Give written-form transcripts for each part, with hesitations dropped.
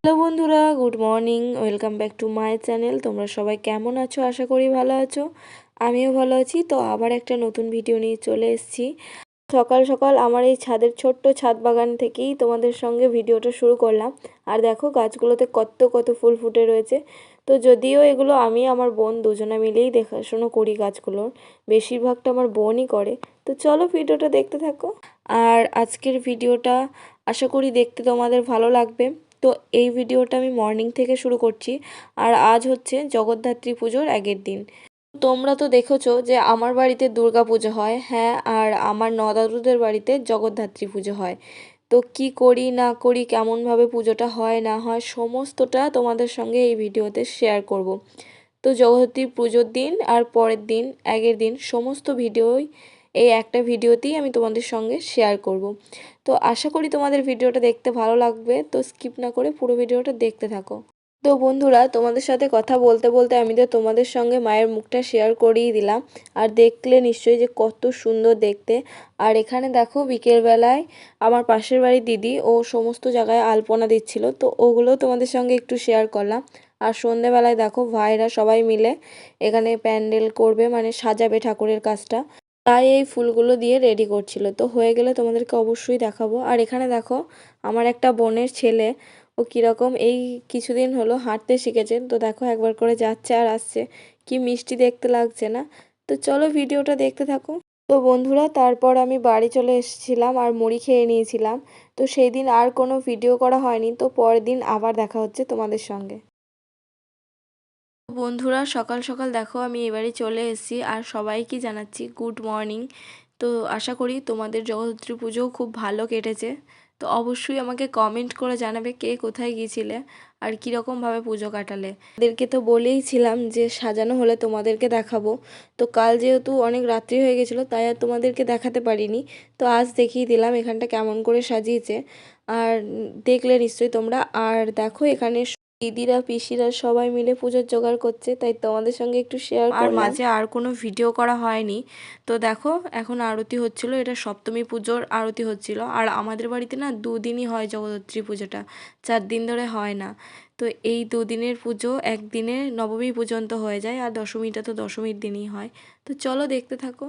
Hello বন্ধুরা, good morning. Welcome back to my channel. তোমরা সবাই কেমন আছো? আশা করি ভালো আছো। আমিও ভালো আছি। তো আবার একটা নতুন ভিডিও নিয়ে চলে এসেছি। সকাল সকাল আমার এই ছাদের ছোট্ট ছাদ বাগান থেকেই তোমাদের সঙ্গে ভিডিওটা শুরু করলাম। আর দেখো গাছগুলোতে কত কত ফুল ফুটে রয়েছে। তো যদিও এগুলো আমি আমার বোন দুজনে মিলেই দেখাশোনা করি গাছগুলোর, বেশিরভাগটা আমার বোনই করে। তো চলো ভিডিওটা দেখতে থাকো। আর আজকের ভিডিওটা আশা করি দেখতে তোমাদের ভালো লাগবে। তো এই ভিডিওটা আমি মর্নিং থেকে শুরু করছি। আর আজ হচ্ছে জগদ্ধাত্রী পুজোর আগের দিন। তোমরা তো দেখেছো যে আমার বাড়িতে দুর্গা পুজো হয়, হ্যাঁ, আর আমার নদাদুদের বাড়িতে জগদ্ধাত্রী পুজো হয়। তো কি করি না করি, কেমনভাবে পুজোটা হয় না হয়, সমস্তটা তোমাদের সঙ্গে এই ভিডিওতে শেয়ার করব। তো জগদ্ধাত্রী পুজোর দিন আর পরের দিন, আগের দিন, সমস্ত ভিডিওই এই একটা ভিডিওতেই আমি তোমাদের সঙ্গে শেয়ার করব। তো আশা করি তোমাদের ভিডিওটা দেখতে ভালো লাগবে। তো স্কিপ না করে পুরো ভিডিওটা দেখতে থাকো। তো বন্ধুরা, তোমাদের সাথে কথা বলতে বলতে আমি তো তোমাদের সঙ্গে মায়ের মুখটা শেয়ার করেই দিলাম। আর দেখলে নিশ্চয়ই যে কত সুন্দর দেখতে। আর এখানে দেখো বিকেলবেলায় আমার পাশের বাড়ির দিদি ও সমস্ত জায়গায় আলপনা দিচ্ছিল, তো ওগুলো তোমাদের সঙ্গে একটু শেয়ার করলাম। আর সন্ধেবেলায় দেখো ভাইরা সবাই মিলে এখানে প্যান্ডেল করবে, মানে সাজাবে ঠাকুরের কাজটা, তাই এই ফুলগুলো দিয়ে রেডি করছিল। তো হয়ে গেলে তোমাদেরকে অবশ্যই দেখাবো। আর এখানে দেখো আমার একটা বোনের ছেলে, ও কীরকম এই কিছুদিন হলো হাঁটতে শিখেছে। তো দেখো একবার করে যাচ্ছে আর আসছে, কি মিষ্টি দেখতে লাগছে না? তো চলো ভিডিওটা দেখতে থাকো। তো বন্ধুরা, তারপর আমি বাড়ি চলে এসেছিলাম আর মুড়ি খেয়ে নিয়েছিলাম। তো সেই দিন আর কোনো ভিডিও করা হয়নি। তো পরের দিন আবার দেখা হচ্ছে তোমাদের সঙ্গে। বন্ধুরা, সকাল সকাল দেখো আমি এবারে চলে এসেছি আর সবাইকে জানাচ্ছি গুড মর্নিং। তো আশা করি তোমাদের জগদ্ধাত্রী পুজোও খুব ভালো কেটেছে। তো অবশ্যই আমাকে কমেন্ট করে জানাবে কে কোথায় গিয়েছিলে আর কীরকমভাবে পুজো কাটালে। তাদেরকে তো বলেইছিলাম যে সাজানো হলে তোমাদেরকে দেখাবো। তো কাল যেহেতু অনেক রাত্রি হয়ে গেছিলো, তাই আর তোমাদেরকে দেখাতে পারিনি। তো আজ দেখিয়ে দিলাম এখানটা কেমন করে সাজিয়েছে। আর দেখলে নিশ্চয়ই তোমরা। আর দেখো এখানে দিদিরা পিসিরা সবাই মিলে পুজোর জোগাড় করছে, তাই তোমাদের সঙ্গে একটু শেয়ার করলাম। আর মাঝে আর কোনো ভিডিও করা হয়নি। তো দেখো এখন আরতি হচ্ছিল, এটা সপ্তমী পুজোর আরতি হচ্ছিল। আর আমাদের বাড়িতে না দুদিনই হয় জগদ্ধাত্রী পুজোটা, 4 দিন ধরে হয় না। তো এই দুদিনের পুজো একদিনে নবমী পর্যন্ত হয়ে যায়, আর দশমীটা তো দশমীর দিনই হয়। তো চলো দেখতে থাকো।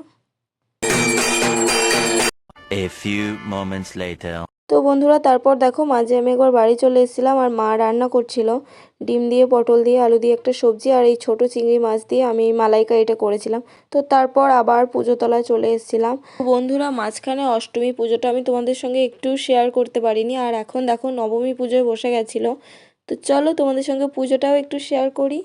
A few moments later. তো বন্ধুরা, তারপর দেখো মাঝে আমি একবার বাড়ি চলে এসেছিলাম আর মা রান্না করছিল ডিম দিয়ে, পটল দিয়ে, আলু দিয়ে একটা সবজি, আর এই ছোট চিংড়ি মাছ দিয়ে আমি মালাইকা এটা করেছিলাম। তো তারপর আবার পুজোতলায় চলে এসেছিলাম। বন্ধুরা, মাঝখানে অষ্টমী পুজোটা আমি তোমাদের সঙ্গে একটু শেয়ার করতে পারিনি। আর এখন দেখো নবমী পুজোয় বসে গেছিলো। তো চলো তোমাদের সঙ্গে পুজোটাও একটু শেয়ার করি।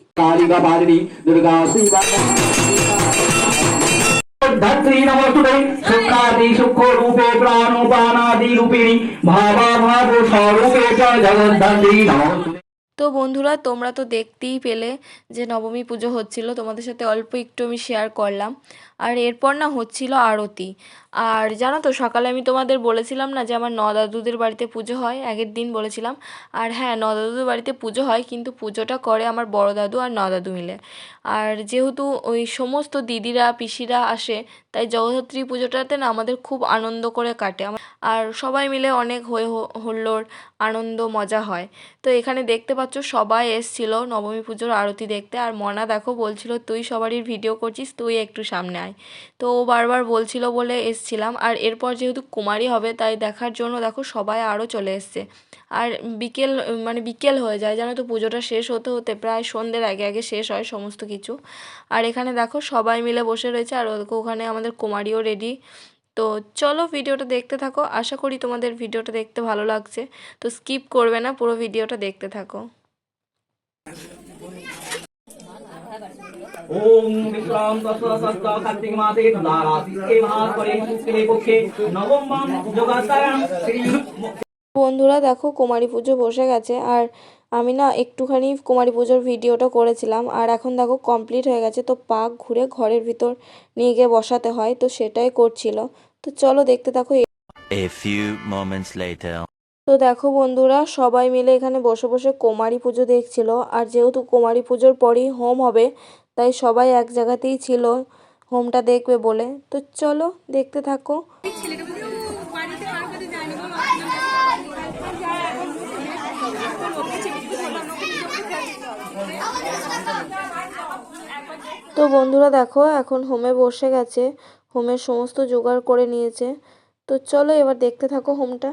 धत्री नमस्तुते शुक्रादि शुक्र रूपे प्राणोपानादि रूपिणी भावा भाव स्वरूपे च जगद्धत्री नमस्तुते। তো বন্ধুরা, তোমরা তো দেখতেই পেলে যে নবমী পুজো হচ্ছিল, তোমাদের সাথে অল্প একটু আমি শেয়ার করলাম। আর এরপর না হচ্ছিল আরতি। আর জানো তো সকালে আমি তোমাদের বলেছিলাম না যে আমার নদাদুদের বাড়িতে পুজো হয়, আগের দিন বলেছিলাম। আর হ্যাঁ, নদাদুদের বাড়িতে পুজো হয়, কিন্তু পুজোটা করে আমার বড় দাদু আর নদাদু মিলে। আর যেহেতু ওই সমস্ত দিদিরা পিসিরা আসে, তাই জগদ্ধাত্রী পুজোটাতে না আমাদের খুব আনন্দ করে কাটে। আর সবাই মিলে অনেক হই হুল্লোড়, আনন্দ, মজা হয়। তো এখানে দেখতে পাচ্ছ সবাই এসছিল নবমী পুজোর আরতি দেখতে। আর মনা দেখো বলছিল তুই সবারই ভিডিও করছিস, তুই একটু সামনে আয়। তো ও বারবার বলছিল বলে এসছিলাম। আর এরপর যেহেতু কুমারী হবে, তাই দেখার জন্য দেখো সবাই আরও চলে এসছে। আর বিকেল হয়ে যায়, জানো তো পুজোটা শেষ হতে হতে প্রায় সন্ধ্যের আগে আগে শেষ হয় সমস্ত কিছু। আর এখানে দেখো সবাই মিলে বসে রয়েছে, আর ওখানে আমাদের কুমারীও রেডি। তো চলো ভিডিওটা দেখতে থাকো। আশা করি তোমাদের ভিডিওটা দেখতে ভালো লাগছে। তো স্কিপ করবে না, পুরো ভিডিওটা দেখতে থাকো। ओम विश्राम तस्वसस्त कार्तिक मासे तदाराशिके महास्वरे शुक्ले पक्षे नवमं যোগাসায়ন শ্রী। বন্ধুরা দেখো কুমারী পুজো বসে গেছে। আর আমি না একটুখানি কুমারী পুজোর ভিডিওটা করেছিলাম, আর এখন দেখো কমপ্লিট হয়ে গেছে। তো পাক ঘুরে ঘরের ভিতর নিয়ে গিয়ে বসাতে হয়, তো সেটাই করছিল। তো চলো দেখতে থাকো। A few moments later. তো দেখো বন্ধুরা, সবাই মিলে এখানে বসে বসে কুমারী পুজো দেখছিল। আর যেহেতু কুমারী পুজোর পরই হোম হবে, তাই সবাই এক জায়গাতেই ছিল হোমটা দেখবে বলে। তো চলো দেখতে থাকো। তো বন্ধুরা দেখো এখন হোমে বসে গেছে, হোমের সমস্ত জোগাড় করে নিয়েছে। তো চলো এবার দেখতে থাকো হোমটা।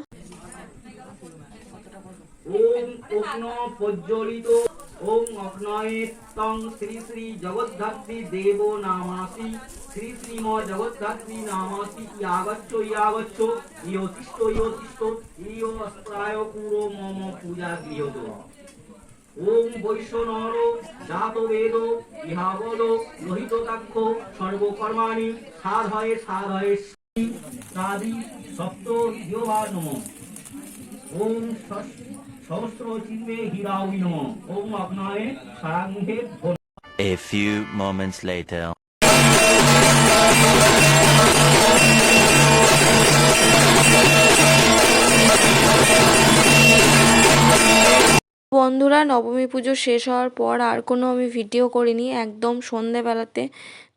ওম অগ্ন প্রজ্বলিত ওম অগ্নয়ে তং শ্রী শ্রী জগদ্ধাত্রী দেব নামাসি শ্রী শ্রীম জগদ্ধাত্রী নামাসি ইয়াগচ্ছ ইয়োতিষ্ঠ ইয় অস্ত্রায় পুরো মম পূজা গৃহত। ওম বৈষ্ণর জাত বেদ ইহাবল লোহিতাক্ষ সর্বকর্মাণি সাধয়ে সাধি সপ্ত ইয়োবা নমঃ। ওম সহস্র চিন্মে হীরাউই নমঃ। ওম অগ্নয়ে সারাঙ্গে। A few moments later. বন্ধুরা নবমী পুজো শেষ হওয়ার পর আর কোনো আমি ভিডিও করিনি, একদম সন্ধেবেলাতে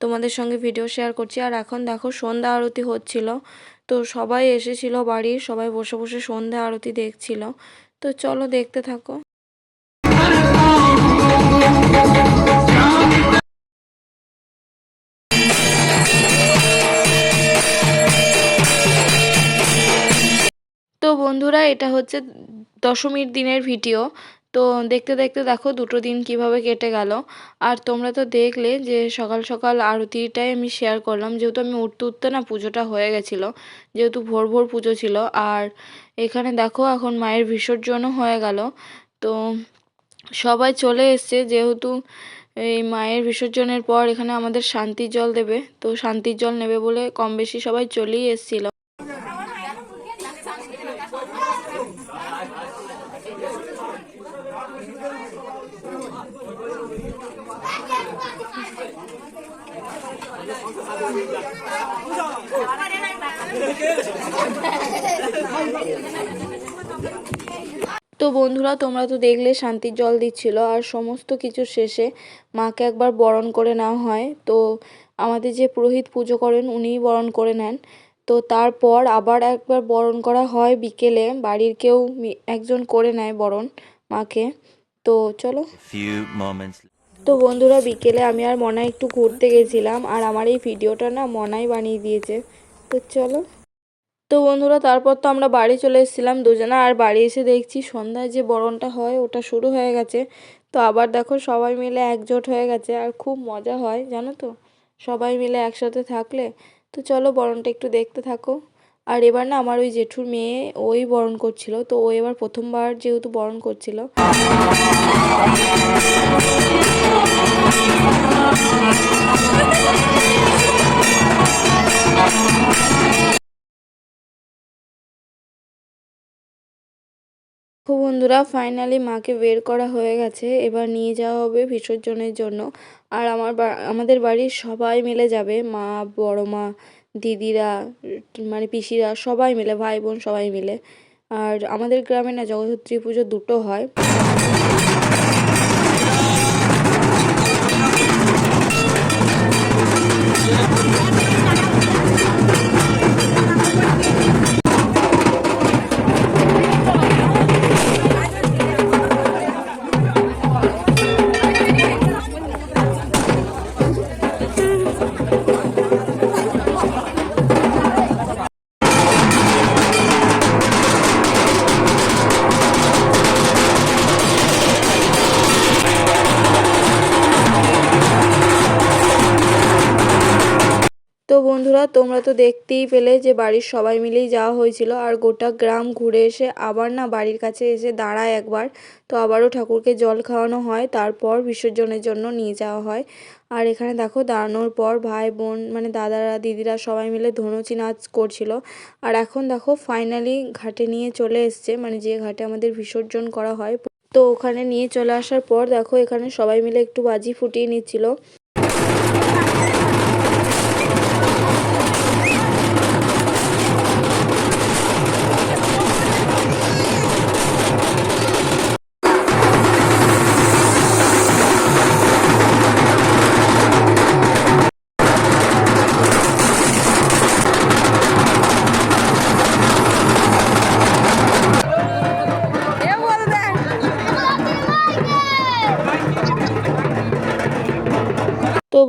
তোমাদের সঙ্গে ভিডিও শেয়ার করছি। আর এখন দেখো সন্ধ্যা আরতি হচ্ছিল, তো সবাই এসেছিল বাড়ির, সবাই বসে বসে সন্ধ্যা আরতি দেখছিল। তো চলো দেখতে থাকো। তো বন্ধুরা এটা হচ্ছে দশমীর দিনের ভিডিও। তো দেখতে দেখতে দেখো দুটো দিন কিভাবে কেটে গেল। আর তোমরা তো দেখলে যে সকাল সকাল আরতিটাই আমি শেয়ার করলাম, যেহেতু আমি উঠতে উঠতে না পুজোটা হয়ে গেছিলো, যেহেতু ভোর ভোর পুজো ছিল। আর এখানে দেখো এখন মায়ের বিসর্জনও হয়ে গেল। তো সবাই চলে এসছে, যেহেতু এই মায়ের বিসর্জনের পর এখানে আমাদের শান্তির জল দেবে, তো শান্তির জল নেবে বলে কম বেশি সবাই চলেই এসছিল। তো বন্ধুরা তোমরা তো দেখলে শান্তির জল দিচ্ছিল, আর সমস্ত কিছু শেষে মাকে একবার বরণ করে নেওয়া হয়। তো আমাদের যে পুরোহিত পুজো করেন উনিই বরণ করে নেন। তো তারপর আবার একবার বরণ করা হয় বিকেলে, বাড়ির কেউ একজন করে নেয় বরণ মাকে। তো চলো। Few moments. তো বন্ধুরা বিকেলে আমি আর মনাই একটু ঘুরতে গেছিলাম, আর আমার এই ভিডিওটা না মনাই বানিয়ে দিয়েছে। তো চলো। তো বন্ধুরা তারপর তো আমরা বাড়ি চলে এসেছিলাম দুজনে, আর বাড়ি এসে দেখছি সন্ধ্যায় যে বরণটা হয় ওটা শুরু হয়ে গেছে। তো আবার দেখো সবাই মিলে একজোট হয়ে গেছে, আর খুব মজা হয় জানো তো সবাই মিলে একসাথে থাকলে। তো চলো বরণটা একটু দেখতে থাকো। আর এবার না আমার ওই জেঠুর মেয়ে ওই বরণ করছিল, তো ও এবার প্রথমবার যেহেতু বরণ করছিল। বন্ধুরা ফাইনালি মাকে বের করা হয়ে গেছে, এবার নিয়ে যাওয়া হবে বিসর্জনের জন্য। আর আমাদের বাড়ির সবাই মিলে যাবে, মা, বড় মা, দিদিরা, মানে পিসিরা, সবাই মিলে, ভাই বোন সবাই মিলে। আর আমাদের গ্রামে না জগদ্ধাত্রী পুজো দুটো হয়। তো বন্ধুরা তোমরা তো দেখতেই পেলে যে বাড়ির সবাই মিলেই যাওয়া হয়েছিল, আর গোটা গ্রাম ঘুরে এসে আবার না বাড়ির কাছে এসে দাঁড়ায় একবার। তো আবারও ঠাকুরকে জল খাওয়ানো হয়, তারপর বিসর্জনের জন্য নিয়ে যাওয়া হয়। আর এখানে দেখো দাঁড়ানোর পর ভাই বোন মানে দাদারা দিদিরা সবাই মিলে ধনুচি নাচ করছিল। আর এখন দেখো ফাইনালি ঘাটে নিয়ে চলে এসছে, মানে যে ঘাটে আমাদের বিসর্জন করা হয়। তো ওখানে নিয়ে চলে আসার পর দেখো এখানে সবাই মিলে একটু বাজি ফুটিয়ে নিচ্ছিল।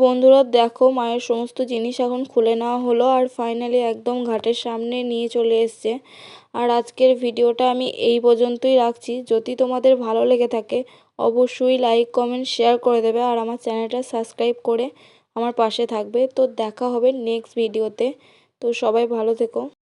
বন্ধুরা দেখো মায়ের সমস্ত জিনিস এখন খুলে নেওয়া হলো আর ফাইনালি একদম ঘাটের সামনে নিয়ে চলে এসছে। আর আজকের ভিডিওটা আমি এই পর্যন্তই রাখছি। যদি তোমাদের ভালো লেগে থাকে অবশ্যই লাইক কমেন্ট শেয়ার করে দেবে আর আমার চ্যানেলটা সাবস্ক্রাইব করে আমার পাশে থাকবে। তো দেখা হবে নেক্সট ভিডিওতে। তো সবাই ভালো থেকো।